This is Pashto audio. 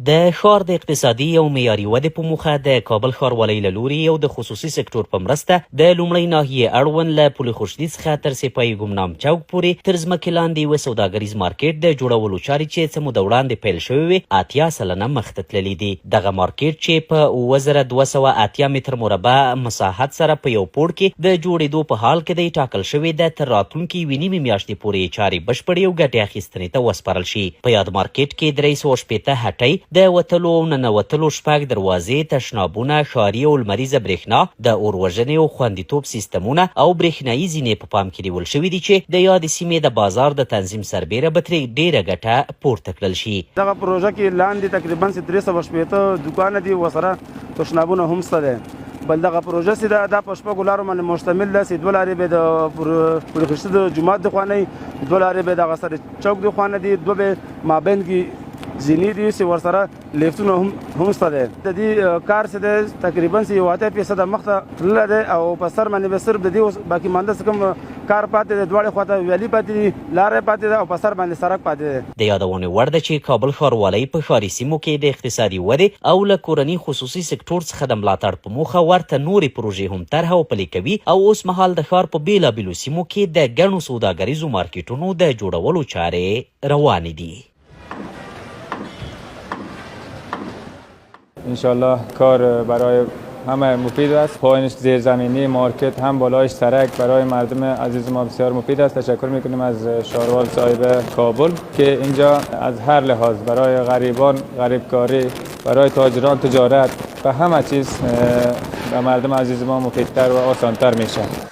د ښار د اقتصادي او معیاري ودې په موخه د کابل ښاروالۍ له لوري او د خصوصي سکتور په مرسته د لومړۍ ناحیې اړوند له پل خوشدي څخه تر سپاهي ګمنام چوک پورې تر ځمکې لاندې یوه سوداګریز مارکیټ د جوړولو چارې چې څه موده وړاندې پیل شوې وې 80 سلنه مخته تللي دي. دغه مارکیټ چې په 7280 متر مربع مساحت سره په یو پوړ کې د جوړېدو په حال کې دی ټاکل شوې ده تر راتلونکي یوې نیمې میاشتې پورې چارې بشپړې او ګټې اخیستنې ته وسپارل شي. په یاد مارکیټ کې 360 هټۍ د وتلو او ننوتلو شپږ دروازې، تشنابونه، ښاري او لمریزه برېښنا، د اور وژنې او خوندیتوب سیستمونه او برېښنایي زینې په پام کې نیول شوي دي چې د یادې سیمې د بازار د تنظیم سربیره به ترې ډېره ګټه پورته کړل شي. دغه پروژه کې لاندې تقریبا 380 دکانه دي وسره تشنابونه هم شته دي. بل دغه پروژه چې دا په شپږو لارو باندې مشتمل ده چې 2 لارې به د پلخشتي د جومات د خوا نه 2 لارې به دغه سره چوک د خوا نه دي، 2 به مابین کې زینې دي چې ورسره لیفتونه هم شته دی. د دې کار چې دی تقریبا 80% مخته تللی دی او په سر باندې به صرف د دې باقي مانده څه کوم کار پاتې دی، دواړې خواته ویالي پاتې دي، لارې پاتې ده او په سر باندې سړک پاتې دی. د یادونې وړ ده چې کابل ښاروالۍ په ښاري سیمو کې د اقتصادي ودې او له کورني خصوصي سکتور څخه د ملاتړ په موخه ورته نورې پروژې هم طرحه او پلي کوي او اوس مهال د ښار په بېلابېلو سیمو کې د ګڼو سوداګریزو مارکیټونو د جوړولو چارې روانې دي. انشالله کار برای همه مفید است. پایینش زیرزمینی مارکت هم بالایش سرک برای مردم عزیز ما بسیار مفید است. تشکر میکنیم از شاروال صاحب کابل که اینجا از هر لحاظ برای غریبان غریبکاری، برای تاجران تجارت و همه چیز به مردم عزیز ما مفیدتر و آسانتر میشه.